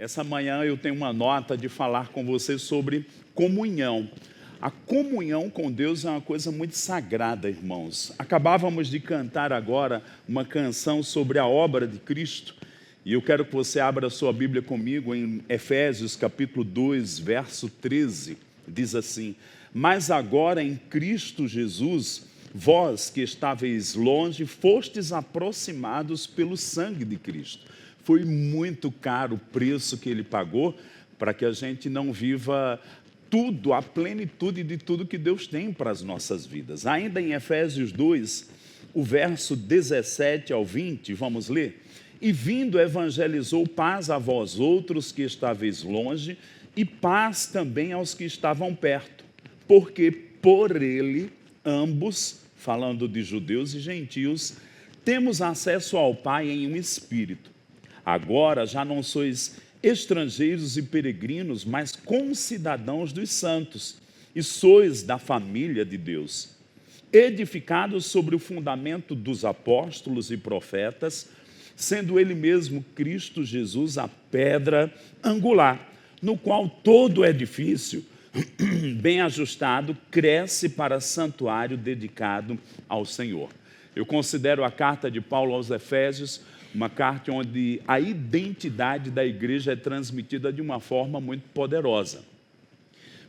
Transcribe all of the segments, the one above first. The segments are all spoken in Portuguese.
Essa manhã eu tenho uma nota de falar com você sobre comunhão. A comunhão com Deus é uma coisa muito sagrada, irmãos. Acabávamos de cantar agora uma canção sobre a obra de Cristo. E eu quero que você abra a sua Bíblia comigo em Efésios capítulo 2, verso 13. Diz assim: mas agora em Cristo Jesus, vós que estáveis longe, fostes aproximados pelo sangue de Cristo. Foi muito caro o preço que ele pagou para que a gente não viva tudo, a plenitude de tudo que Deus tem para as nossas vidas. Ainda em Efésios 2, o verso 17 ao 20, vamos ler? E vindo evangelizou paz a vós outros que estáveis longe, e paz também aos que estavam perto, porque por ele, ambos, falando de judeus e gentios, temos acesso ao Pai em um Espírito. Agora já não sois estrangeiros e peregrinos, mas concidadãos dos santos, e sois da família de Deus, edificados sobre o fundamento dos apóstolos e profetas, sendo ele mesmo Cristo Jesus a pedra angular, no qual todo edifício, bem ajustado, cresce para santuário dedicado ao Senhor. Eu considero a carta de Paulo aos Efésios uma carta onde a identidade da igreja é transmitida de uma forma muito poderosa.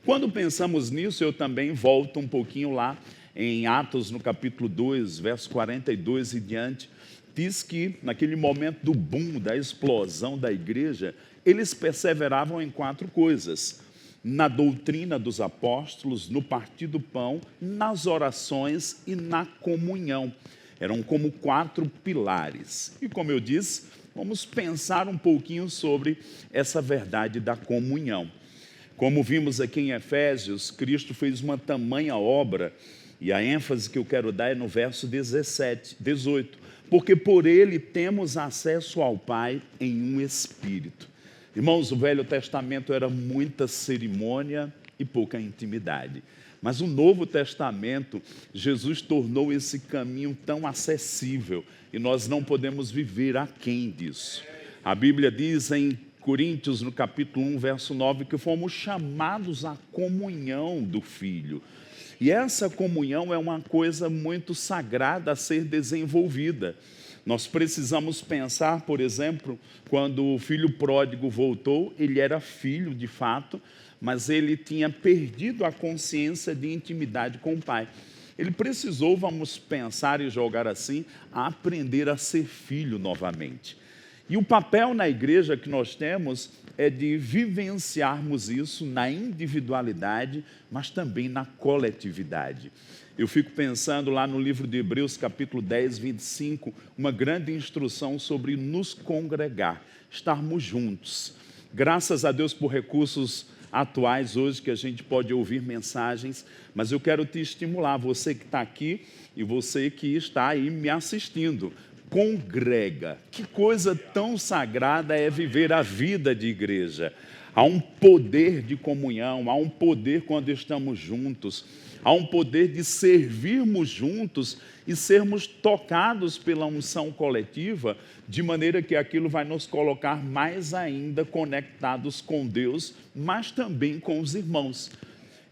Quando pensamos nisso, eu também volto um pouquinho lá em Atos, no capítulo 2, verso 42 e diante, diz que naquele momento do boom, da explosão da igreja, eles perseveravam em 4 coisas: na doutrina dos apóstolos, no partir do pão, nas orações e na comunhão. Eram como 4 pilares. E como eu disse, vamos pensar um pouquinho sobre essa verdade da comunhão. Como vimos aqui em Efésios, Cristo fez uma tamanha obra, e a ênfase que eu quero dar é no verso 18. Porque por ele temos acesso ao Pai em um Espírito. Irmãos, o Velho Testamento era muita cerimônia e pouca intimidade. Mas o Novo Testamento, Jesus tornou esse caminho tão acessível e nós não podemos viver aquém disso. A Bíblia diz em Coríntios, no capítulo 1, verso 9, que fomos chamados à comunhão do Filho. E essa comunhão é uma coisa muito sagrada a ser desenvolvida. Nós precisamos pensar, por exemplo, quando o filho pródigo voltou, ele era filho de fato, mas ele tinha perdido a consciência de intimidade com o pai. Ele precisou, vamos pensar e jogar assim, aprender a ser filho novamente. E o papel na igreja que nós temos é de vivenciarmos isso na individualidade, mas também na coletividade. Eu fico pensando lá no livro de Hebreus, capítulo 10, 25, uma grande instrução sobre nos congregar, estarmos juntos. Graças a Deus por recursos atuais hoje que a gente pode ouvir mensagens, mas eu quero te estimular, você que está aqui e você que está aí me assistindo. Congrega. Que coisa tão sagrada é viver a vida de igreja. Há um poder de comunhão, há um poder quando estamos juntos, há um poder de servirmos juntos e sermos tocados pela unção coletiva, de maneira que aquilo vai nos colocar mais ainda conectados com Deus, mas também com os irmãos.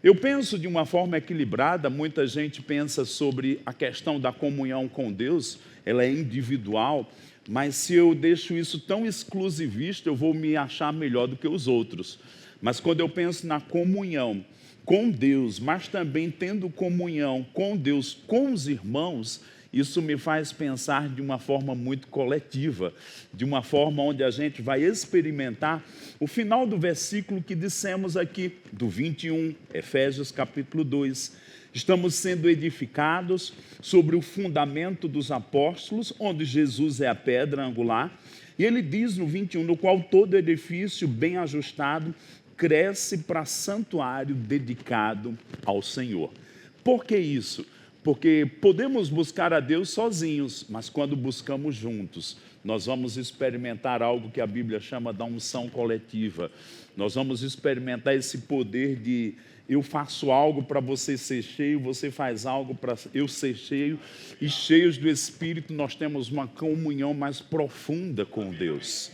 Eu penso de uma forma equilibrada, muita gente pensa sobre a questão da comunhão com Deus, ela é individual, mas se eu deixo isso tão exclusivista, eu vou me achar melhor do que os outros. Mas quando eu penso na comunhão com Deus, mas também tendo comunhão com Deus, com os irmãos, isso me faz pensar de uma forma muito coletiva, de uma forma onde a gente vai experimentar o final do versículo que dissemos aqui, do 21, Efésios capítulo 2. Estamos sendo edificados sobre o fundamento dos apóstolos, onde Jesus é a pedra angular, e ele diz no 21, no qual todo edifício bem ajustado cresce para santuário dedicado ao Senhor. Por que isso? Porque podemos buscar a Deus sozinhos, mas quando buscamos juntos, nós vamos experimentar algo que a Bíblia chama da unção coletiva. Nós vamos experimentar esse poder de eu faço algo para você ser cheio, você faz algo para eu ser cheio, e cheios do Espírito nós temos uma comunhão mais profunda com Deus.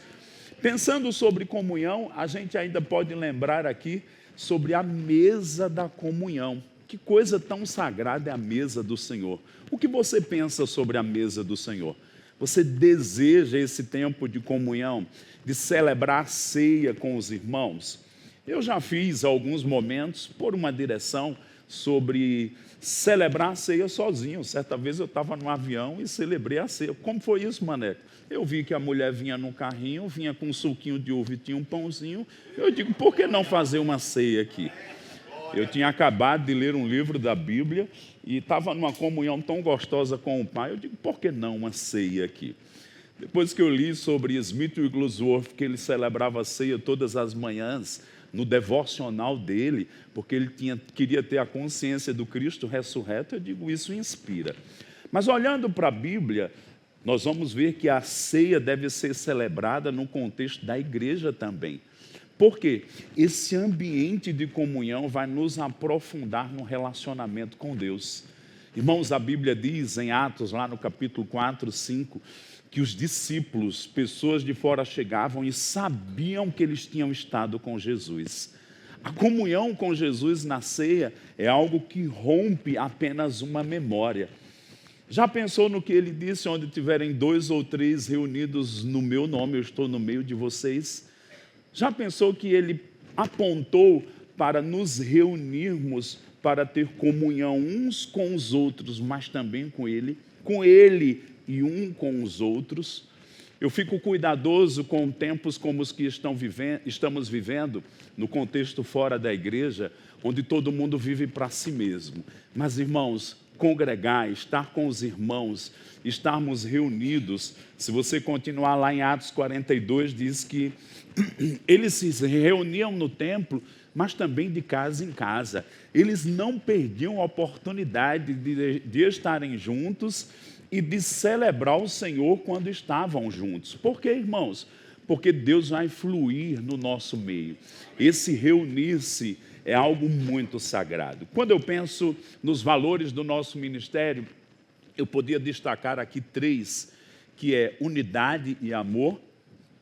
Pensando sobre comunhão, a gente ainda pode lembrar aqui sobre a mesa da comunhão. Que coisa tão sagrada é a mesa do Senhor. O que você pensa sobre a mesa do Senhor? Você deseja esse tempo de comunhão, de celebrar a ceia com os irmãos? Eu já fiz alguns momentos por uma direção sobre celebrar a ceia sozinho. Certa vez eu estava no avião e celebrei a ceia. Como foi isso, Maneco? Eu vi que a mulher vinha no carrinho, vinha com um suquinho de uva e tinha um pãozinho. Eu digo, por que não fazer uma ceia aqui? Eu tinha acabado de ler um livro da Bíblia e estava numa comunhão tão gostosa com o Pai. Eu digo, por que não uma ceia aqui? Depois que eu li sobre Smith Wigglesworth, que ele celebrava a ceia todas as manhãs, no devocional dele, porque ele queria ter a consciência do Cristo ressurreto, eu digo, isso inspira. Mas olhando para a Bíblia, nós vamos ver que a ceia deve ser celebrada no contexto da igreja também. Por quê? Esse ambiente de comunhão vai nos aprofundar no relacionamento com Deus. Irmãos, a Bíblia diz em Atos, lá no capítulo 4, 5, que os discípulos, pessoas de fora, chegavam e sabiam que eles tinham estado com Jesus. A comunhão com Jesus na ceia é algo que rompe apenas uma memória. Já pensou no que ele disse, onde tiverem 2 ou 3 reunidos no meu nome, eu estou no meio de vocês? Já pensou que ele apontou para nos reunirmos, para ter comunhão uns com os outros, mas também com ele e um com os outros? Eu fico cuidadoso com tempos como os que estamos vivendo, no contexto fora da igreja, onde todo mundo vive para si mesmo. Mas, irmãos, congregar, estar com os irmãos, estarmos reunidos, se você continuar lá em Atos 42, diz que eles se reuniam no templo, mas também de casa em casa. Eles não perdiam a oportunidade de estarem juntos e de celebrar o Senhor quando estavam juntos. Por quê, irmãos? Porque Deus vai fluir no nosso meio. Esse reunir-se é algo muito sagrado. Quando eu penso nos valores do nosso ministério, eu podia destacar aqui 3, que é unidade e amor,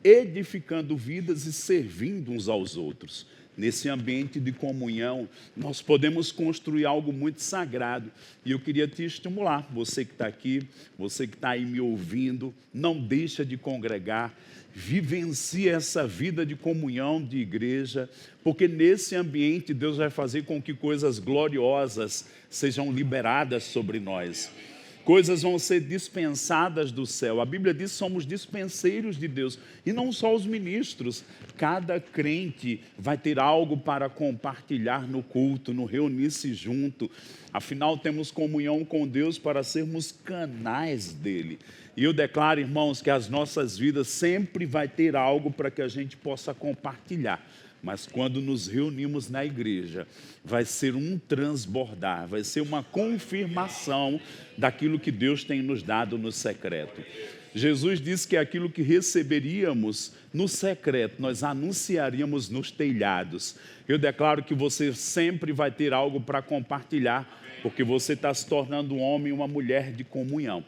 edificando vidas e servindo uns aos outros. Nesse ambiente de comunhão, nós podemos construir algo muito sagrado. E eu queria te estimular, você que está aqui, você que está aí me ouvindo, não deixa de congregar, vivencie essa vida de comunhão de igreja, porque nesse ambiente Deus vai fazer com que coisas gloriosas sejam liberadas sobre nós. Coisas vão ser dispensadas do céu. A Bíblia diz que somos dispenseiros de Deus. E não só os ministros. Cada crente vai ter algo para compartilhar no culto, no reunir-se junto. Afinal, temos comunhão com Deus para sermos canais dele. E eu declaro, irmãos, que as nossas vidas sempre vai ter algo para que a gente possa compartilhar. Mas quando nos reunimos na igreja, vai ser um transbordar, vai ser uma confirmação daquilo que Deus tem nos dado no secreto. Jesus disse que aquilo que receberíamos no secreto, nós anunciaríamos nos telhados. Eu declaro que você sempre vai ter algo para compartilhar, porque você está se tornando um homem e uma mulher de comunhão.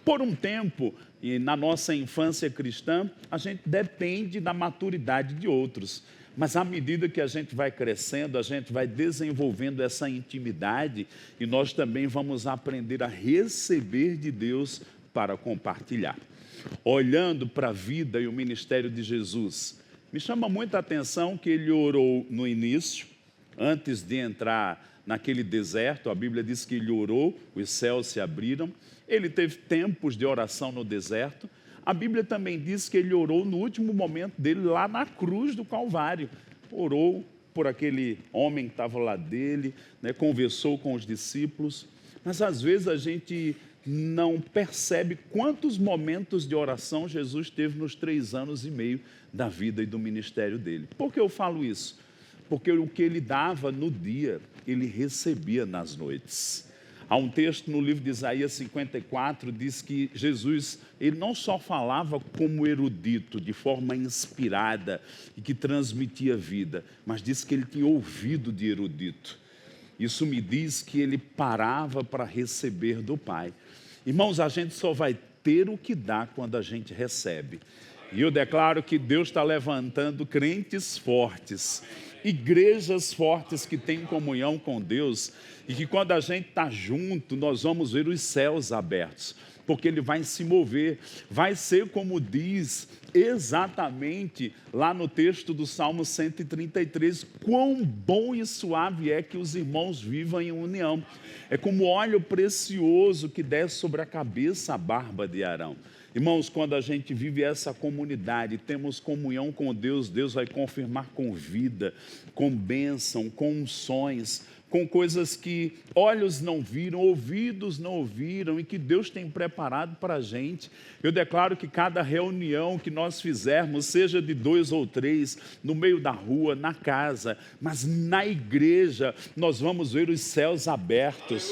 Por um tempo, e na nossa infância cristã, a gente depende da maturidade de outros. Mas à medida que a gente vai crescendo, a gente vai desenvolvendo essa intimidade e nós também vamos aprender a receber de Deus para compartilhar. Olhando para a vida e o ministério de Jesus, me chama muita atenção que ele orou no início, antes de entrar naquele deserto. A Bíblia diz que ele orou, os céus se abriram, ele teve tempos de oração no deserto. A Bíblia também diz que ele orou no último momento dele, lá na cruz do Calvário. Orou por aquele homem que estava lá dele, né, conversou com os discípulos. Mas às vezes a gente não percebe quantos momentos de oração Jesus teve nos 3 anos e meio da vida e do ministério dele. Por que eu falo isso? Porque o que ele dava no dia, ele recebia nas noites. Há um texto no livro de Isaías 54, diz que Jesus, ele não só falava como erudito, de forma inspirada e que transmitia vida, mas diz que ele tinha ouvido de erudito. Isso me diz que ele parava para receber do Pai. Irmãos, a gente só vai ter o que dá quando a gente recebe. E eu declaro que Deus está levantando crentes fortes, igrejas fortes que têm comunhão com Deus, e que quando a gente está junto, nós vamos ver os céus abertos, porque Ele vai se mover, vai ser como diz exatamente lá no texto do Salmo 133, quão bom e suave é que os irmãos vivam em união. É como óleo precioso que desce sobre a cabeça a barba de Arão. Irmãos, quando a gente vive essa comunidade, temos comunhão com Deus, Deus vai confirmar com vida, com bênção, com unções, com coisas que olhos não viram, ouvidos não ouviram e que Deus tem preparado para a gente. Eu declaro que cada reunião que nós fizermos, seja de 2 ou 3, no meio da rua, na casa, mas na igreja, nós vamos ver os céus abertos.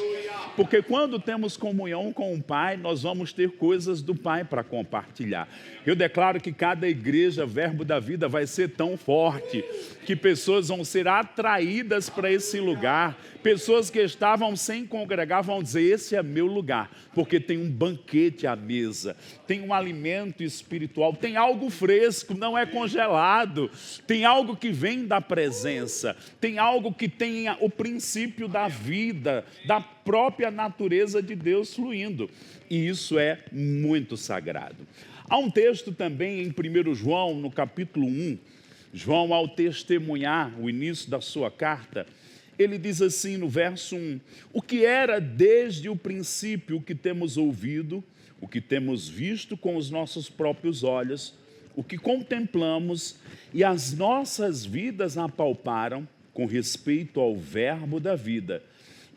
Porque quando temos comunhão com o Pai, nós vamos ter coisas do Pai para compartilhar. Eu declaro que cada igreja, Verbo da Vida, vai ser tão forte, que pessoas vão ser atraídas para esse lugar. Pessoas que estavam sem congregar vão dizer, esse é meu lugar, porque tem um banquete à mesa, tem um alimento espiritual, tem algo fresco, não é congelado, tem algo que vem da presença, tem algo que tem o princípio da vida, da própria natureza de Deus fluindo, e isso é muito sagrado. Há um texto também em 1 João, no capítulo 1, João, ao testemunhar o início da sua carta, ele diz assim no verso 1, o que era desde o princípio, o que temos ouvido, o que temos visto com os nossos próprios olhos, o que contemplamos e as nossas vidas apalparam com respeito ao Verbo da vida.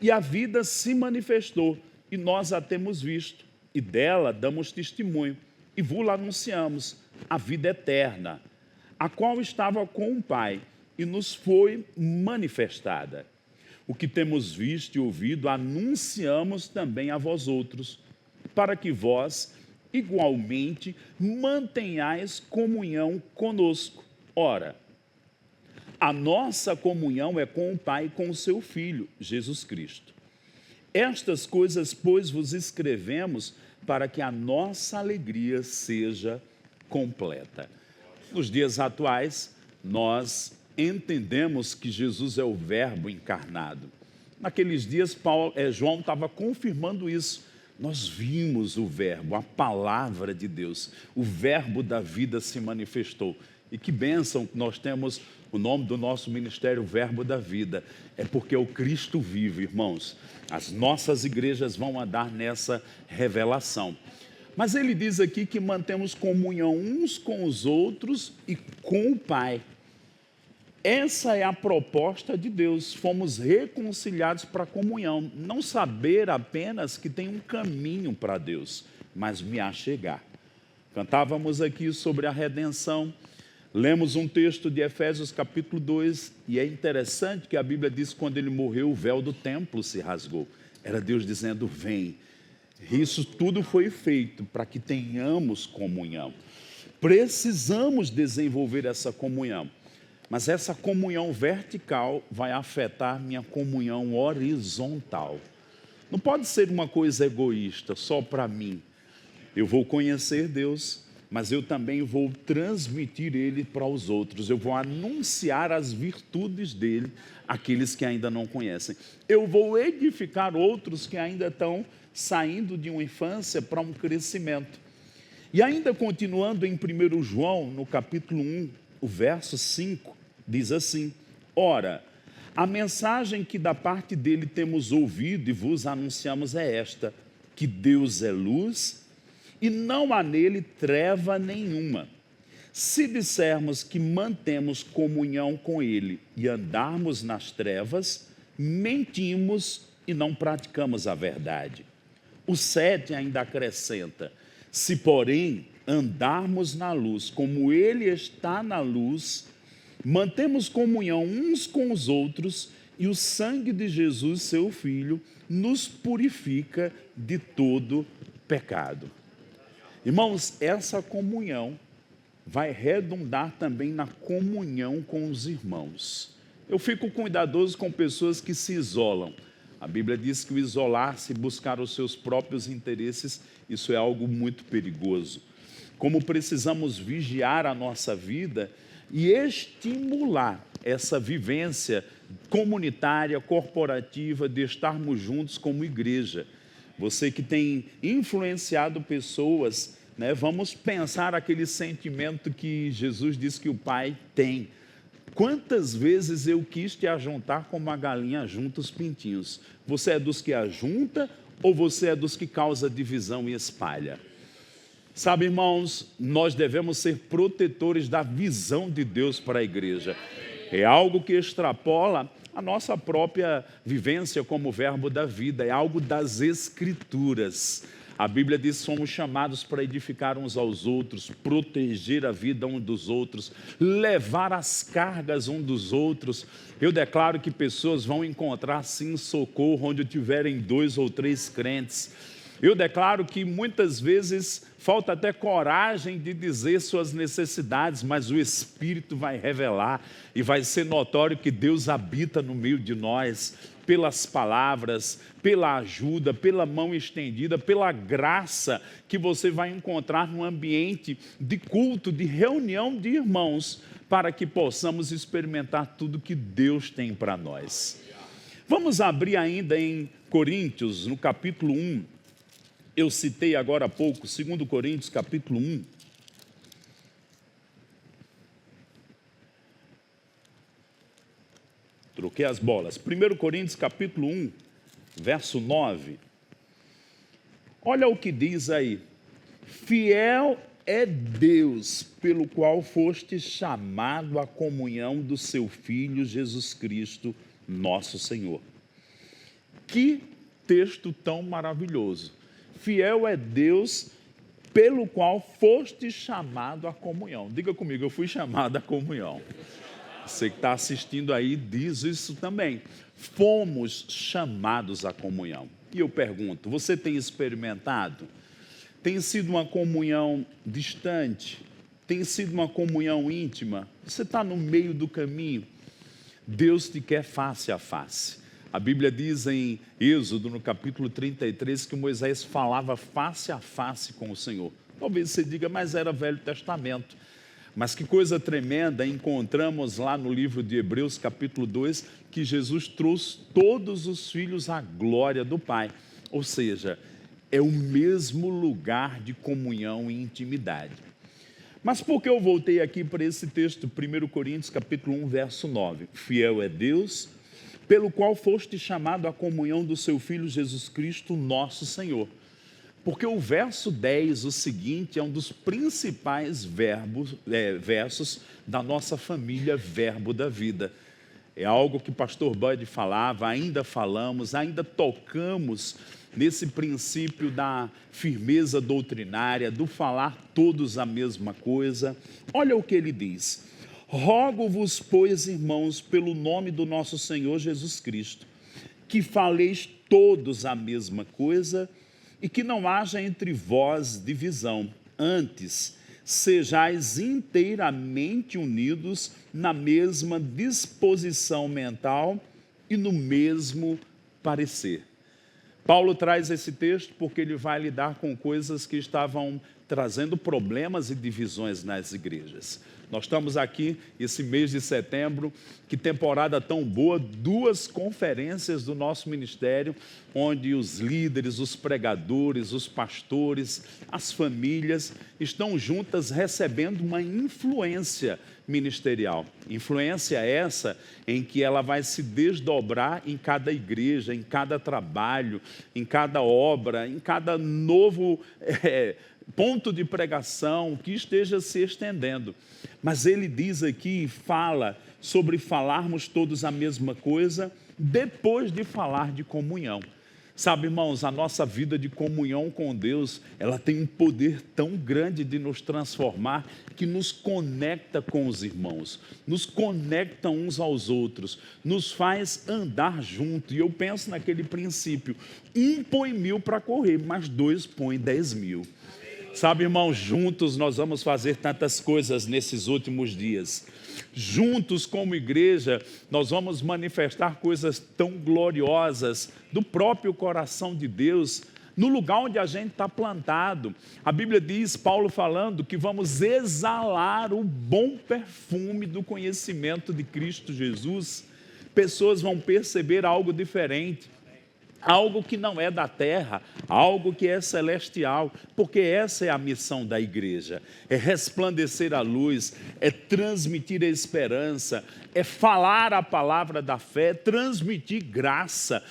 E a vida se manifestou, e nós a temos visto, e dela damos testemunho, e vos anunciamos a vida eterna, a qual estava com o Pai, e nos foi manifestada. O que temos visto e ouvido, anunciamos também a vós outros, para que vós, igualmente, mantenhais comunhão conosco. Ora, a nossa comunhão é com o Pai e com o seu Filho, Jesus Cristo. Estas coisas, pois, vos escrevemos para que a nossa alegria seja completa. Nos dias atuais, nós entendemos que Jesus é o Verbo encarnado. Naqueles dias, João estava confirmando isso. Nós vimos o Verbo, a palavra de Deus, o Verbo da vida se manifestou. E que bênção que nós temos o nome do nosso ministério, o Verbo da Vida. É porque o Cristo vive, irmãos. As nossas igrejas vão andar nessa revelação. Mas ele diz aqui que mantemos comunhão uns com os outros e com o Pai. Essa é a proposta de Deus, fomos reconciliados para a comunhão, não saber apenas que tem um caminho para Deus, mas me achegar. Cantávamos aqui sobre a redenção, lemos um texto de Efésios capítulo 2, e é interessante que a Bíblia diz que quando ele morreu o véu do templo se rasgou, era Deus dizendo vem, isso tudo foi feito para que tenhamos comunhão, precisamos desenvolver essa comunhão. Mas essa comunhão vertical vai afetar minha comunhão horizontal. Não pode ser uma coisa egoísta, só para mim. Eu vou conhecer Deus, mas eu também vou transmitir Ele para os outros. Eu vou anunciar as virtudes dEle àqueles que ainda não conhecem. Eu vou edificar outros que ainda estão saindo de uma infância para um crescimento. E ainda continuando em 1 João, no capítulo 1, o verso 5, diz assim, ora, a mensagem que da parte dele temos ouvido e vos anunciamos é esta, que Deus é luz e não há nele treva nenhuma. Se dissermos que mantemos comunhão com ele e andarmos nas trevas, mentimos e não praticamos a verdade. O 7 ainda acrescenta, se porém andarmos na luz, como ele está na luz, mantemos comunhão uns com os outros e o sangue de Jesus, seu Filho, nos purifica de todo pecado. Irmãos, essa comunhão vai redundar também na comunhão com os irmãos. Eu fico cuidadoso com pessoas que se isolam. A Bíblia diz que o isolar-se, buscar os seus próprios interesses, isso é algo muito perigoso. como precisamos vigiar a nossa vida e estimular essa vivência comunitária, corporativa, de estarmos juntos como igreja. Você que tem influenciado pessoas, né, vamos pensar aquele sentimento que Jesus disse que o Pai tem. Quantas vezes eu quis te ajuntar como a galinha junta os pintinhos? Você é dos que ajunta ou você é dos que causa divisão e espalha? Sabe, irmãos, nós devemos ser protetores da visão de Deus para a igreja. É algo que extrapola a nossa própria vivência como verbo da vida, é algo das Escrituras. A Bíblia diz que somos chamados para edificar uns aos outros, proteger a vida uns dos outros, levar as cargas uns dos outros. Eu declaro que pessoas vão encontrar sim socorro onde tiverem 2 ou 3 crentes. Eu declaro que muitas vezes falta até coragem de dizer suas necessidades, mas o Espírito vai revelar e vai ser notório que Deus habita no meio de nós, pelas palavras, pela ajuda, pela mão estendida, pela graça que você vai encontrar no ambiente de culto, de reunião de irmãos, para que possamos experimentar tudo que Deus tem para nós. Vamos abrir ainda em Coríntios, no capítulo 1. Eu citei agora há pouco, 2 Coríntios, capítulo 1. Troquei as bolas. 1 Coríntios, capítulo 1, verso 9. Olha o que diz aí. Fiel é Deus, pelo qual foste chamado à comunhão do seu Filho Jesus Cristo, nosso Senhor. Que texto tão maravilhoso. Fiel é Deus, pelo qual foste chamado à comunhão. Diga comigo, eu fui chamado à comunhão. Você que está assistindo aí diz isso também. Fomos chamados à comunhão. E eu pergunto, você tem experimentado? Tem sido uma comunhão distante? Tem sido uma comunhão íntima? Você está no meio do caminho? Deus te quer face a face. A Bíblia diz em Êxodo, no capítulo 33, que Moisés falava face a face com o Senhor. Talvez você diga, mas era Velho Testamento. Mas que coisa tremenda, encontramos lá no livro de Hebreus, capítulo 2, que Jesus trouxe todos os filhos à glória do Pai. Ou seja, é o mesmo lugar de comunhão e intimidade. Mas por que eu voltei aqui para esse texto, 1 Coríntios, capítulo 1, verso 9? Fiel é Deus, pelo qual foste chamado à comunhão do seu Filho Jesus Cristo, nosso Senhor. Porque o verso 10, o seguinte, é um dos principais versos da nossa família Verbo da Vida. É algo que o pastor Bud falava, ainda falamos, ainda tocamos nesse princípio da firmeza doutrinária, do falar todos a mesma coisa. Olha o que ele diz. Rogo-vos, pois, irmãos, pelo nome do nosso Senhor Jesus Cristo, que faleis todos a mesma coisa e que não haja entre vós divisão. Antes, sejais inteiramente unidos na mesma disposição mental e no mesmo parecer. Paulo traz esse texto porque ele vai lidar com coisas que estavam trazendo problemas e divisões nas igrejas. Nós estamos aqui, esse mês de setembro, que temporada tão boa, 2 conferências do nosso ministério, onde os líderes, os pregadores, os pastores, as famílias estão juntas recebendo uma influência ministerial. Influência essa em que ela vai se desdobrar em cada igreja, em cada trabalho, em cada obra, em cada novo ponto de pregação que esteja se estendendo. Mas ele diz aqui, fala sobre falarmos todos a mesma coisa, depois de falar de comunhão. Sabe, irmãos, a nossa vida de comunhão com Deus, ela tem um poder tão grande de nos transformar, que nos conecta com os irmãos, nos conecta uns aos outros, nos faz andar junto. E eu penso naquele princípio, 1 põe 1000 para correr, mas 2 põe 10.000. Sabe, irmãos, juntos nós vamos fazer tantas coisas nesses últimos dias. Juntos como igreja, nós vamos manifestar coisas tão gloriosas do próprio coração de Deus no lugar onde a gente está plantado. A Bíblia diz, Paulo falando, que vamos exalar o bom perfume do conhecimento de Cristo Jesus. Pessoas vão perceber algo diferente, algo que não é da terra, algo que é celestial, porque essa é a missão da igreja, é resplandecer a luz, é transmitir a esperança, é falar a palavra da fé, transmitir graça.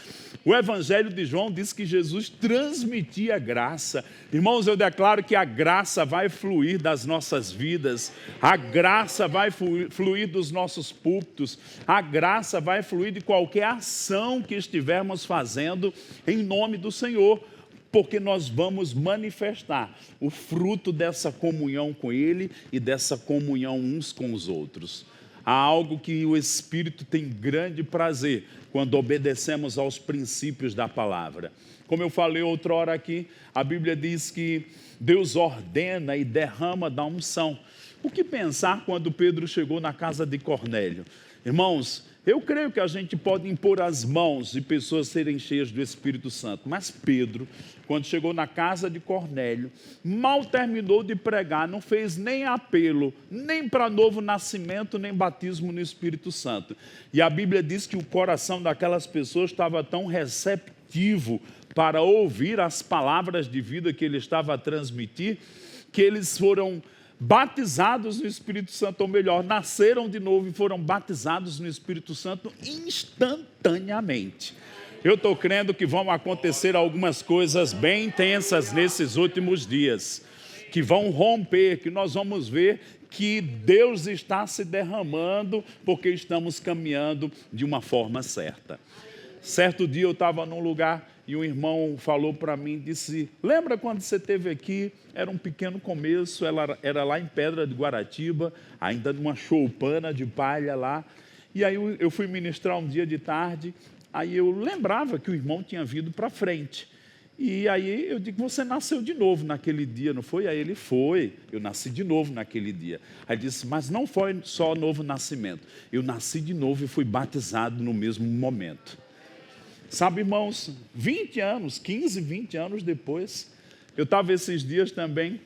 O Evangelho de João diz que Jesus transmitia graça. Irmãos, eu declaro que a graça vai fluir das nossas vidas, a graça vai fluir dos nossos púlpitos, a graça vai fluir de qualquer ação que estivermos fazendo em nome do Senhor, porque nós vamos manifestar o fruto dessa comunhão com Ele e dessa comunhão uns com os outros. Há algo que o Espírito tem grande prazer quando obedecemos aos princípios da palavra. Como eu falei outrora aqui, a Bíblia diz que Deus ordena e derrama da unção. O que pensar quando Pedro chegou na casa de Cornélio? Irmãos, eu creio que a gente pode impor as mãos e pessoas serem cheias do Espírito Santo. Mas Pedro, quando chegou na casa de Cornélio, mal terminou de pregar, não fez nem apelo, nem para novo nascimento, nem batismo no Espírito Santo. E a Bíblia diz que o coração daquelas pessoas estava tão receptivo para ouvir as palavras de vida que ele estava a transmitir, que eles foram batizados no Espírito Santo, ou melhor, nasceram de novo e foram batizados no Espírito Santo instantaneamente. Eu estou crendo que vão acontecer algumas coisas bem intensas nesses últimos dias, que vão romper, que nós vamos ver que Deus está se derramando, porque estamos caminhando de uma forma certa. Certo dia eu estava num lugar e um irmão falou para mim, disse, lembra quando você esteve aqui? Era um pequeno começo, era lá em Pedra de Guaratiba, ainda numa choupana de palha lá. E aí eu fui ministrar um dia de tarde, aí eu lembrava que o irmão tinha vindo para frente. E aí eu digo, você nasceu de novo naquele dia, não foi? Aí ele foi, eu nasci de novo naquele dia. Aí ele disse, mas não foi só novo nascimento, eu nasci de novo e fui batizado no mesmo momento. Sabe, irmãos, 20 anos, 15, 20 anos depois, eu estava esses dias também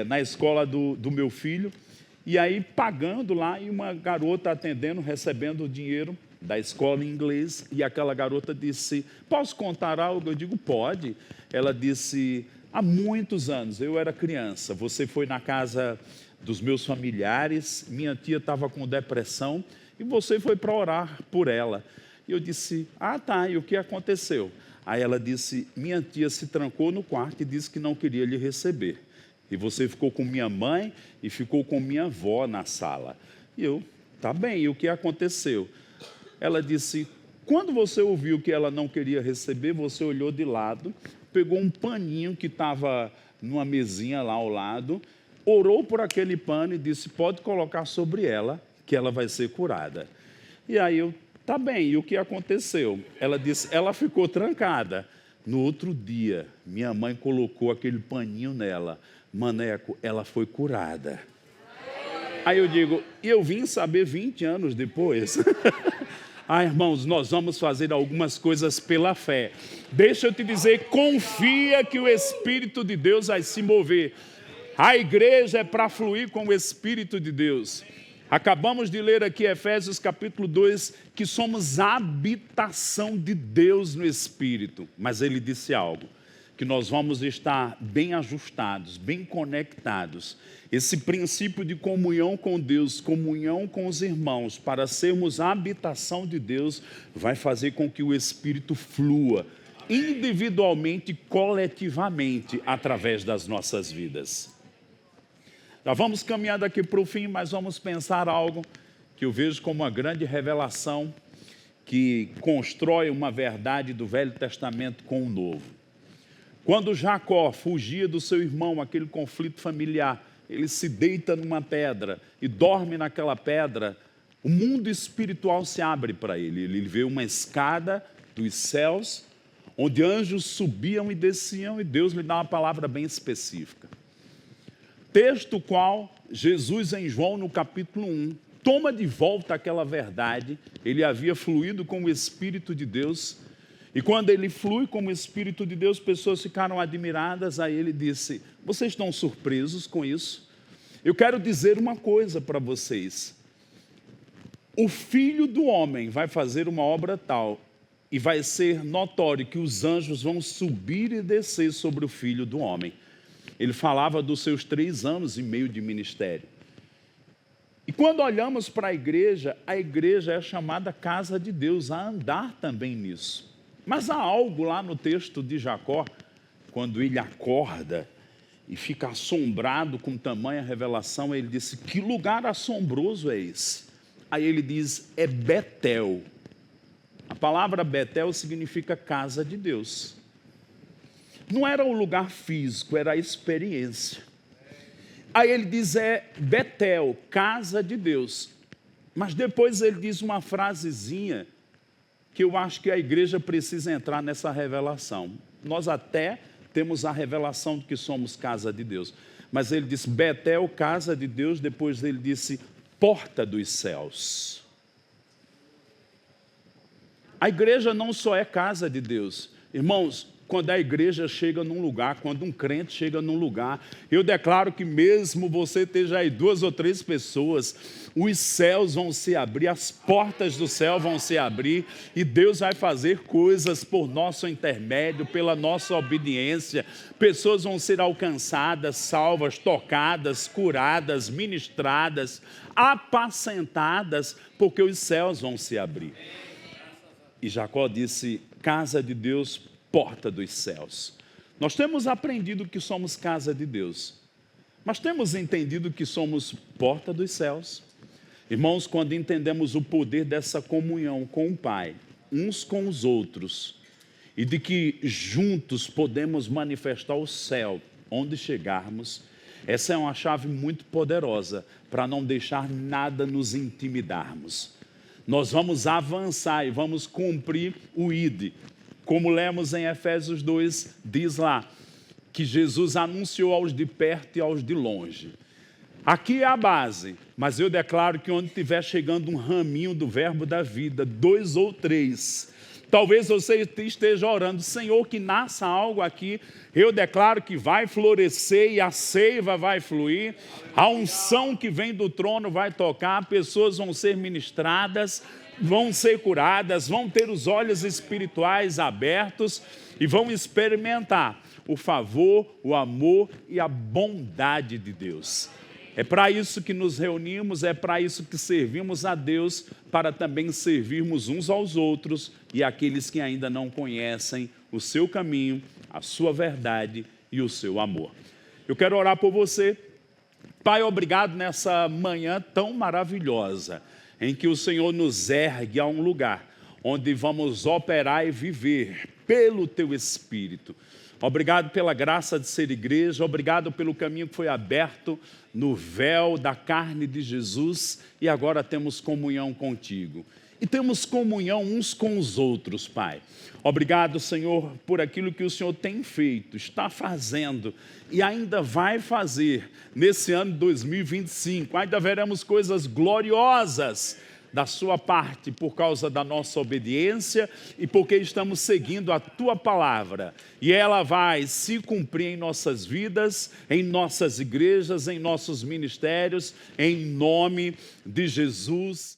na escola do meu filho, e aí pagando lá, e uma garota atendendo, recebendo o dinheiro da escola em inglês, e aquela garota disse, posso contar algo? Eu digo, pode. Ela disse, há muitos anos, eu era criança, você foi na casa dos meus familiares, minha tia estava com depressão, e você foi para orar por ela. E eu disse, ah tá, e o que aconteceu? Aí ela disse, minha tia se trancou no quarto e disse que não queria lhe receber. E você ficou com minha mãe e ficou com minha avó na sala. E eu, tá bem, e o que aconteceu? Ela disse, quando você ouviu que ela não queria receber, você olhou de lado, pegou um paninho que estava numa mesinha lá ao lado, orou por aquele pano e disse, pode colocar sobre ela, que ela vai ser curada. E aí eu, tá bem, e o que aconteceu? Ela disse, ela ficou trancada. No outro dia, minha mãe colocou aquele paninho nela. Maneco, ela foi curada. Aí eu digo, e eu vim saber 20 anos depois. Ah, irmãos, nós vamos fazer algumas coisas pela fé. Deixa eu te dizer, confia que o Espírito de Deus vai se mover. A igreja é para fluir com o Espírito de Deus. Acabamos de ler aqui Efésios capítulo 2, que somos a habitação de Deus no Espírito. Mas ele disse algo, que nós vamos estar bem ajustados, bem conectados. Esse princípio de comunhão com Deus, comunhão com os irmãos, para sermos a habitação de Deus, vai fazer com que o Espírito flua individualmente e coletivamente através das nossas vidas. Já vamos caminhar daqui para o fim, mas vamos pensar algo que eu vejo como uma grande revelação que constrói uma verdade do Velho Testamento com o Novo. Quando Jacó fugia do seu irmão, aquele conflito familiar, ele se deita numa pedra e dorme naquela pedra, o mundo espiritual se abre para ele. Ele vê uma escada dos céus, onde anjos subiam e desciam, e Deus lhe dá uma palavra bem específica. Texto qual Jesus em João no capítulo 1 toma de volta aquela verdade, ele havia fluído com o Espírito de Deus E quando ele flui como Espírito de Deus, pessoas ficaram admiradas. Aí ele disse: vocês estão surpresos com isso? Eu quero dizer uma coisa para vocês. O Filho do Homem vai fazer uma obra tal, e vai ser notório que os anjos vão subir e descer sobre o Filho do Homem. Ele falava dos seus 3 anos e meio de ministério. E quando olhamos para a igreja é chamada casa de Deus, a andar também nisso. Mas há algo lá no texto de Jacó, quando ele acorda e fica assombrado com tamanha revelação, ele disse: que lugar assombroso é esse? Aí ele diz: é Betel. A palavra Betel significa casa de Deus. Não era o lugar físico, era a experiência. Aí ele diz: é Betel, casa de Deus. Mas depois ele diz uma frasezinha que eu acho que a igreja precisa entrar nessa revelação. Nós até temos a revelação de que somos casa de Deus. Mas ele disse Betel, casa de Deus, depois ele disse porta dos céus. A igreja não só é casa de Deus. Irmãos, quando a igreja chega num lugar, quando um crente chega num lugar, eu declaro que mesmo você esteja aí 2 ou 3 pessoas, os céus vão se abrir, as portas do céu vão se abrir, e Deus vai fazer coisas por nosso intermédio, pela nossa obediência. Pessoas vão ser alcançadas, salvas, tocadas, curadas, ministradas, apacentadas, porque os céus vão se abrir. E Jacó disse: casa de Deus, porta dos céus. Nós temos aprendido que somos casa de Deus, mas temos entendido que somos porta dos céus. Irmãos, quando entendemos o poder dessa comunhão com o Pai, uns com os outros, e de que juntos podemos manifestar o céu onde chegarmos, essa é uma chave muito poderosa para não deixar nada nos intimidarmos. Nós vamos avançar e vamos cumprir o ID. Como lemos em Efésios 2, diz lá, que Jesus anunciou aos de perto e aos de longe. Aqui é a base, mas eu declaro que onde estiver chegando um raminho do verbo da vida, 2 ou 3, talvez você esteja orando: Senhor, que nasça algo aqui. Eu declaro que vai florescer e a seiva vai fluir, a unção que vem do trono vai tocar, pessoas vão ser ministradas, vão ser curadas, vão ter os olhos espirituais abertos e vão experimentar o favor, o amor e a bondade de Deus. É para isso que nos reunimos, é para isso que servimos a Deus, para também servirmos uns aos outros e aqueles que ainda não conhecem o seu caminho, a sua verdade e o seu amor. Eu quero orar por você. Pai, obrigado nessa manhã tão maravilhosa, em que o Senhor nos ergue a um lugar onde vamos operar e viver pelo Teu Espírito. Obrigado pela graça de ser igreja, obrigado pelo caminho que foi aberto no véu da carne de Jesus, e agora temos comunhão contigo. E temos comunhão uns com os outros, Pai. Obrigado, Senhor, por aquilo que o Senhor tem feito, está fazendo e ainda vai fazer nesse ano de 2025. Ainda veremos coisas gloriosas da sua parte por causa da nossa obediência e porque estamos seguindo a Tua palavra. E ela vai se cumprir em nossas vidas, em nossas igrejas, em nossos ministérios, em nome de Jesus.